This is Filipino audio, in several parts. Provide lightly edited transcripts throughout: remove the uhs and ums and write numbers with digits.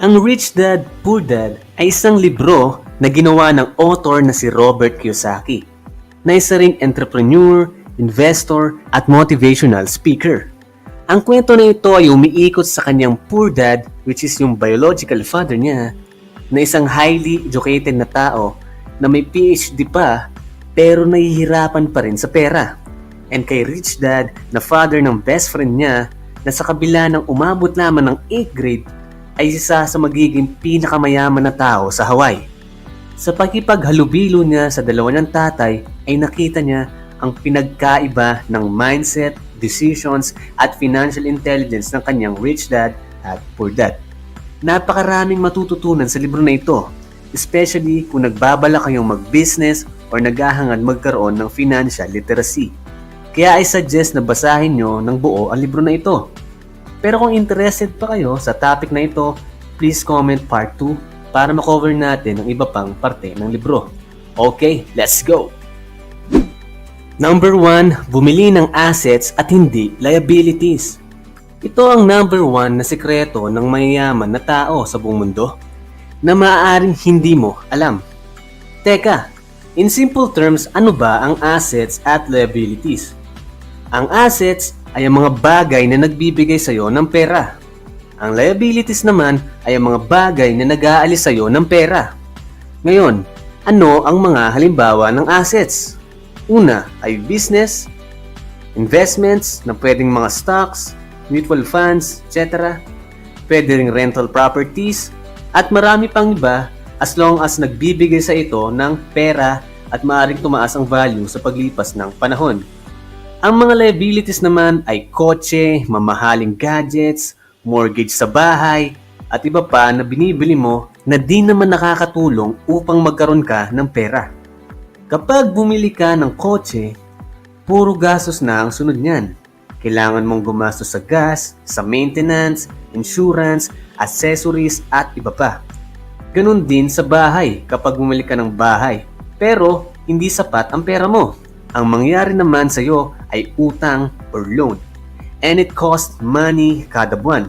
Ang Rich Dad, Poor Dad ay isang libro na ginawa ng author na si Robert Kiyosaki, na isa ring entrepreneur, investor at motivational speaker. Ang kwento na ito ay umiikot sa kanyang poor dad, which is yung biological father niya, na isang highly educated na tao na may PhD pa pero nahihirapan pa rin sa pera. And kay Rich Dad na father ng best friend niya na sa kabila ng umabot lamang ng 8th grade ay isa sa magiging pinakamayaman na tao sa Hawaii. Sa pakipaghalubilo niya sa dalawa niyang tatay ay nakita niya ang pinagkaiba ng mindset, decisions at financial intelligence ng kanyang Rich Dad at Poor Dad. Napakaraming matututunan sa libro na ito, especially kung nagbabala kayong mag-business or naghahangad magkaroon ng financial literacy. Kaya I suggest na basahin nyo ng buo ang libro na ito. Pero kung interested pa kayo sa topic na ito, please comment part 2 para makover natin ang iba pang parte ng libro. Okay, let's go! Number 1, bumili ng assets at hindi liabilities. Ito ang number 1 na sekreto ng mayayaman na tao sa buong mundo na maaaring hindi mo alam. Teka, in simple terms, ano ba ang assets at liabilities? Ang assets ay ang mga bagay na nagbibigay sa iyo ng pera. Ang liabilities naman ay ang mga bagay na nag-aalis sa iyo ng pera. Ngayon, ano ang mga halimbawa ng assets? Una ay business, investments na pwedeng mga stocks, mutual funds, etc. Pwede ring rental properties at marami pang iba as long as nagbibigay sa ito ng pera at maaaring tumaas ang value sa paglipas ng panahon. Ang mga liabilities naman ay kotse, mamahaling gadgets, mortgage sa bahay, at iba pa na binibili mo na di naman nakakatulong upang magkaroon ka ng pera. Kapag bumili ka ng kotse, puro gastos na ang sunod niyan. Kailangan mong gumastos sa gas, sa maintenance, insurance, accessories at iba pa. Ganun din sa bahay kapag bumili ka ng bahay, pero hindi sapat ang pera mo. Ang mangyari naman sa iyo ay utang or loan. And it costs money kada buwan.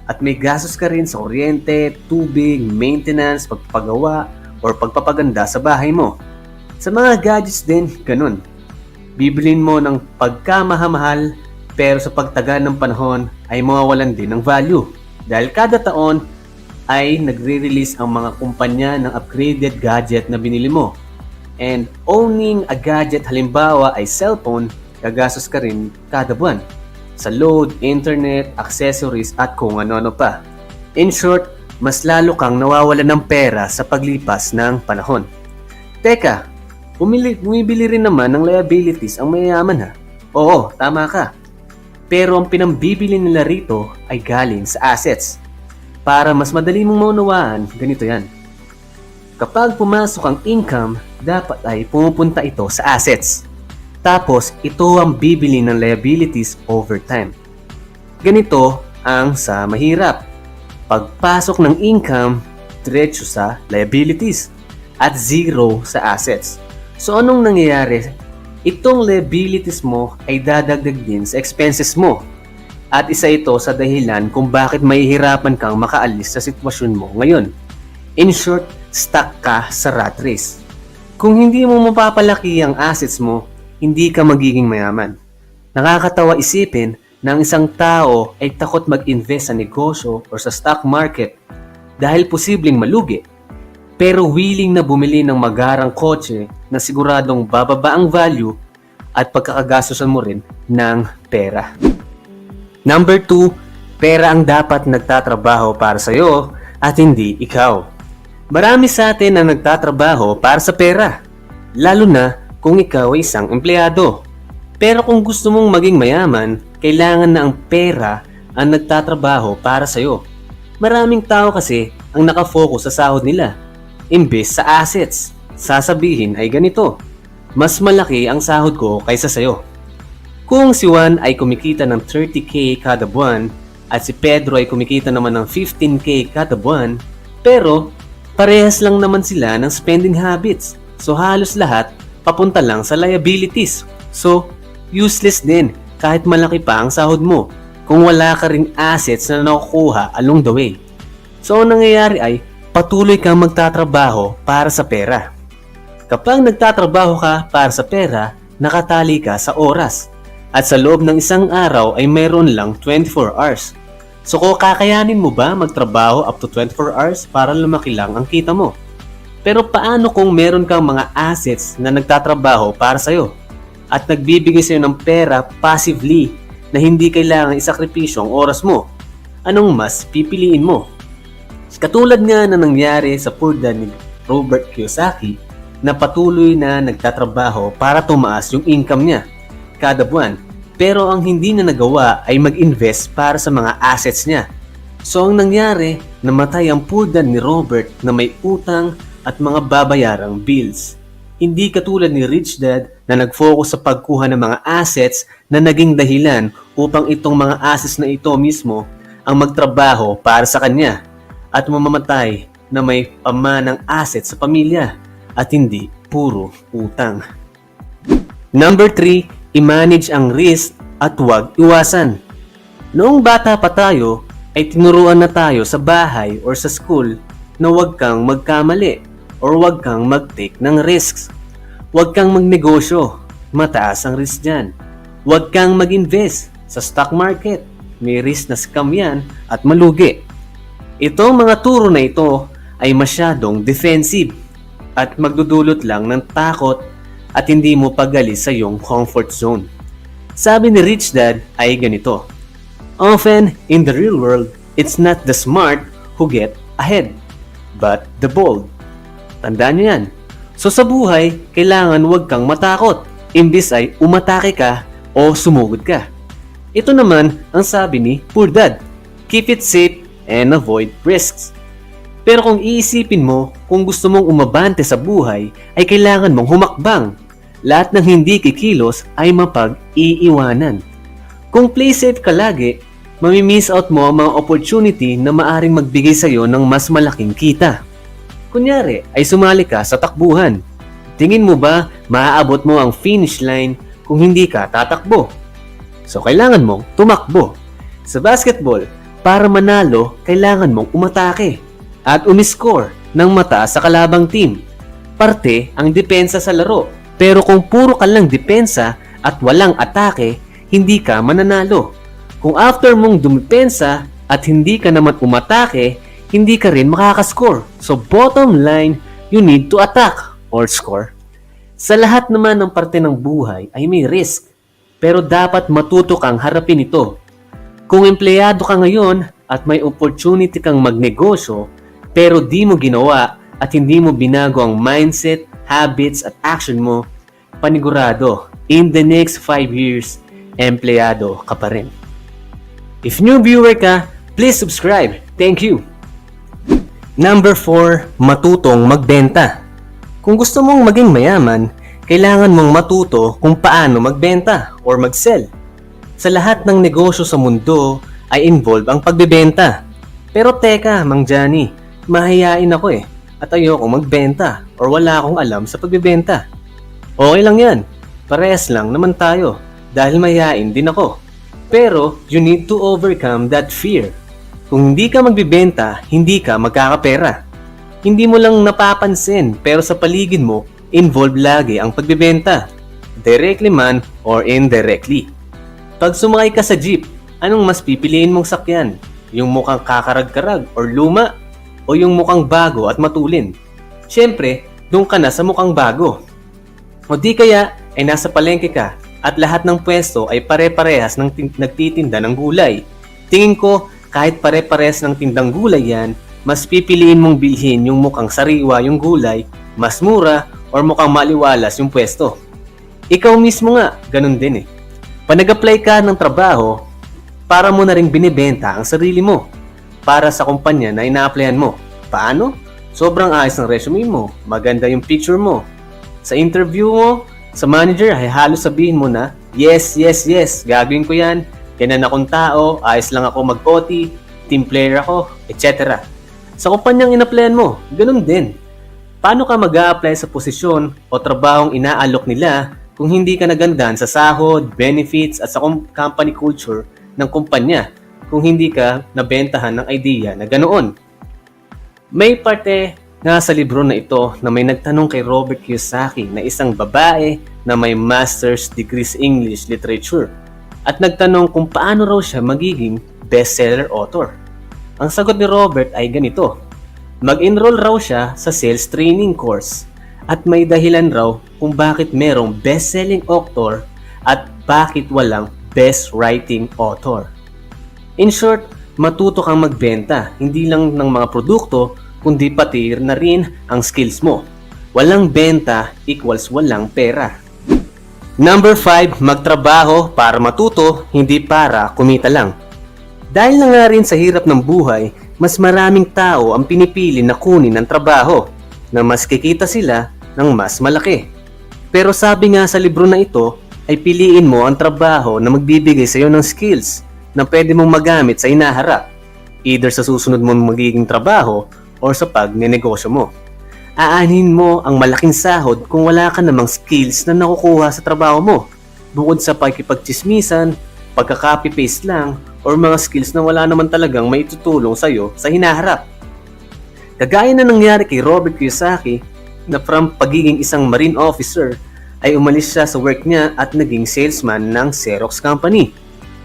At may gastos ka rin sa kuryente, tubig, maintenance, pagpapagawa, or pagpapaganda sa bahay mo. Sa mga gadgets din, ganun. Bibilin mo ng pagkamahal pero sa pagtagal ng panahon ay mawawalan din ng value. Dahil kada taon ay nagre-release ang mga kumpanya ng upgraded gadget na binili mo. And owning a gadget halimbawa ay cellphone, gagastos ka rin kada buwan sa load, internet, accessories at kung ano-ano pa. In short, mas lalo kang nawawalan ng pera sa paglipas ng panahon. Teka, bumibili rin naman ng liabilities ang mayayaman ha? Oo, tama ka. Pero ang pinambibili nila rito ay galing sa assets. Para mas madali mong maunawaan, ganito yan. Kapag pumasok ang income, dapat ay pumupunta ito sa assets. Tapos, ito ang bibili ng liabilities over time. Ganito ang sa mahirap. Pagpasok ng income, diretso sa liabilities at zero sa assets. So, anong nangyayari? Itong liabilities mo ay dadagdag din sa expenses mo. At isa ito sa dahilan kung bakit mahihirapan kang makaalis sa sitwasyon mo ngayon. In short, stuck ka sa rat race. Kung hindi mo mapapalaki ang assets mo, hindi ka magiging mayaman. Nakakatawa isipin na ang isang tao ay takot mag-invest sa negosyo o sa stock market dahil posibleng malugi, pero willing na bumili ng magarang kotse na siguradong bababa ang value at pagkakagastosan mo rin ng pera. Number 2, pera ang dapat nagtatrabaho para sa iyo at hindi ikaw. Marami sa atin ang nagtatrabaho para sa pera, lalo na kung ikaw ay isang empleyado. Pero kung gusto mong maging mayaman, kailangan na ang pera ang nagtatrabaho para sa iyo. Maraming tao kasi ang nakafocus sa sahod nila, imbes sa assets. Sasabihin ay ganito, mas malaki ang sahod ko kaysa sa iyo. Kung si Juan ay kumikita ng 30k kada buwan at si Pedro ay kumikita naman ng 15k kada buwan, pero parehas lang naman sila ng spending habits. So halos lahat papunta lang sa liabilities. So useless din kahit malaki pa ang sahod mo kung wala ka ring assets na nakukuha along the way. So ang nangyayari ay patuloy kang magtatrabaho para sa pera. Kapag nagtatrabaho ka para sa pera, nakatali ka sa oras. At sa loob ng isang araw ay mayroon lang 24 hours. So kung kakayanin mo ba magtrabaho up to 24 hours para lumaki lang ang kita mo? Pero paano kung meron kang mga assets na nagtatrabaho para sa'yo at nagbibigay sa'yo ng pera passively na hindi kailangan isakripisyo ang oras mo? Anong mas pipiliin mo? Katulad nga na nangyari sa Poor Dad ni Robert Kiyosaki na patuloy na nagtatrabaho para tumaas yung income niya kada buwan. Pero ang hindi na nagawa ay mag-invest para sa mga assets niya. So ang nangyari, namatay ang Poor Dad ni Robert na may utang at mga babayarang bills. Hindi katulad ni Rich Dad na nag-focus sa pagkuha ng mga assets na naging dahilan upang itong mga assets na ito mismo ang magtrabaho para sa kanya at mamamatay na may pamanang assets sa pamilya at hindi puro utang. Number 3, i-manage ang risk at huwag iwasan. Noong bata pa tayo ay tinuruan na tayo sa bahay or sa school na huwag kang magkamali or huwag kang mag-take ng risks. Huwag kang magnegosyo, mataas ang risk dyan. Huwag kang mag-invest sa stock market, may risk na scam yan at malugi. Itong mga turo na ito ay masyadong defensive at magdudulot lang ng takot at hindi mo pagali sa iyong comfort zone. Sabi ni Rich Dad ay ganito, "Often in the real world, it's not the smart who get ahead, but the bold." Tandaan niyo yan. So sa buhay, kailangan huwag kang matakot, imbis ay umatake ka o sumugod ka. Ito naman ang sabi ni Poor Dad, "Keep it safe and avoid risks." Pero kung iisipin mo, kung gusto mong umabante sa buhay, ay kailangan mong humakbang. Lahat ng hindi kikilos ay mapag-iiwanan. Kung play safe ka lagi, mamimiss out mo ang mga opportunity na maaring magbigay sa'yo ng mas malaking kita. Kunyari, ay sumali ka sa takbuhan. Tingin mo ba maaabot mo ang finish line kung hindi ka tatakbo? So kailangan mong tumakbo. Sa basketball, para manalo, kailangan mong umatake at umiscore ng mataas sa kalabang team. Parte ang depensa sa laro. Pero kung puro ka lang depensa at walang atake, hindi ka mananalo. Kung after mong dumepensa at hindi ka naman umatake, hindi ka rin makakascore. So bottom line, you need to attack or score. Sa lahat naman ng parte ng buhay ay may risk. Pero dapat matuto kang harapin ito. Kung empleyado ka ngayon at may opportunity kang magnegosyo pero di mo ginawa at hindi mo binago ang mindset, habits at action mo, panigurado, in the next 5 years, empleyado ka pa rin. If new viewer ka, please subscribe. Thank you. Number 4, matutong magbenta. Kung gusto mong maging mayaman, kailangan mong matuto kung paano magbenta or mag-sell. Sa lahat ng negosyo sa mundo ay involve ang pagbebenta. Pero teka, Mang Johnny, mahihain ako at ayoko magbenta or wala akong alam sa pagbebenta. Okay lang yan, parehas lang naman tayo dahil mahihain din ako. Pero you need to overcome that fear. Kung hindi ka magbebenta, hindi ka magkakapera. Hindi mo lang napapansin pero sa paligid mo, involved lagi ang pagbebenta. Directly man or indirectly. Pag sumakay ka sa jeep, anong mas pipiliin mong sakyan? Yung mukhang kakarag-karag or luma? O yung mukhang bago at matulin? Siyempre, doon ka na sa mukhang bago. O di kaya ay nasa palengke ka at lahat ng pwesto ay pare-parehas ng nagtitinda ng gulay. Tingin ko, kahit pare-parehas ng tindang gulay yan, mas pipiliin mong bilhin yung mukhang sariwa yung gulay, mas mura, or mukhang maliwalas yung pwesto. Ikaw mismo nga, ganun din Pag nag-apply ka ng trabaho, para mo na rin binibenta ang sarili mo para sa kumpanya na ina-applyan mo. Paano? Sobrang ayos ng resume mo, maganda yung picture mo. Sa interview mo, sa manager ay halos sabihin mo na, yes, gagawin ko yan, ganyan akong tao, ayos lang ako mag-OT, team player ako, etc. Sa kumpanyang ina-applyan mo, ganun din. Paano ka mag-a-apply sa posisyon o trabahong inaalok nila kung hindi ka nagandahan sa sahod, benefits at sa company culture ng kumpanya kung hindi ka nabentahan ng idea na ganoon? May parte nga sa libro na ito na may nagtanong kay Robert Kiyosaki na isang babae na may master's degree sa English Literature at nagtanong kung paano raw siya magiging bestseller author. Ang sagot ni Robert ay ganito: mag-enroll raw siya sa sales training course at may dahilan raw kung bakit merong best-selling author at bakit walang best writing author. In short, matuto kang magbenta, hindi lang ng mga produkto, kundi pati na rin ang skills mo. Walang benta equals walang pera. Number 5, magtrabaho para matuto, hindi para kumita lang. Dahil na nga rin sa hirap ng buhay, mas maraming tao ang pinipili na kunin ang trabaho na mas kikita sila ng mas malaki. Pero sabi nga sa libro na ito, ay piliin mo ang trabaho na magbibigay sa iyo ng skills na pwede mong magamit sa hinaharap, either sa susunod mong magiging trabaho or sa pagnenegosyo mo. Aanhin mo ang malaking sahod kung wala ka namang skills na nakukuha sa trabaho mo, bukod sa pakikipagtsismisan, pagka-copy-paste lang, or mga skills na wala naman talagang maitutulong sa iyo sa hinaharap. Kagaya na nangyari kay Robert Kiyosaki na from pagiging isang marine officer ay umalis siya sa work niya at naging salesman ng Xerox company.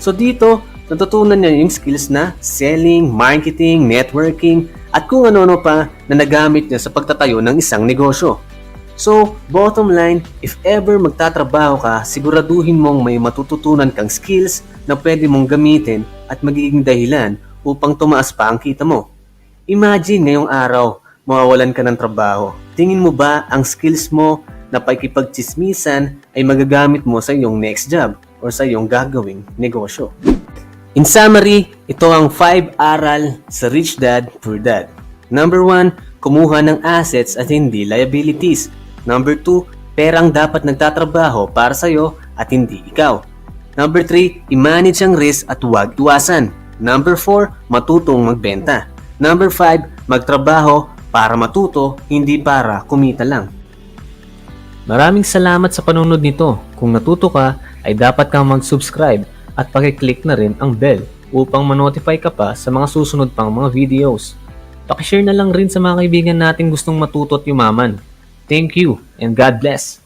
So dito, natutunan niya yung skills na selling, marketing, networking, at kung ano-ano pa na nagamit niya sa pagtatayo ng isang negosyo. So, bottom line, if ever magtatrabaho ka, siguraduhin mong may matututunan kang skills na pwede mong gamitin at magiging dahilan upang tumaas pa ang kita mo. Imagine ngayong araw, mawawalan ka ng trabaho. Tingin mo ba ang skills mo na pakikipagtsismisan ay magagamit mo sa iyong next job or sa iyong gagawing negosyo? In summary, ito ang 5 aral sa Rich Dad, Poor Dad. Number 1, kumuha ng assets at hindi liabilities. Number 2, perang dapat nagtatrabaho para sa'yo at hindi ikaw. Number 3, i-manage ang risk at huwag iwasan. Number 4, matutong magbenta. Number 5, magtrabaho para matuto, hindi para kumita lang. Maraming salamat sa panunod nito. Kung natuto ka, ay dapat kang mag-subscribe at pakiclick na rin ang bell upang ma-notify ka pa sa mga susunod pang mga videos. Pakishare na lang rin sa mga kaibigan natin gustong matuto at yumaman. Thank you and God bless!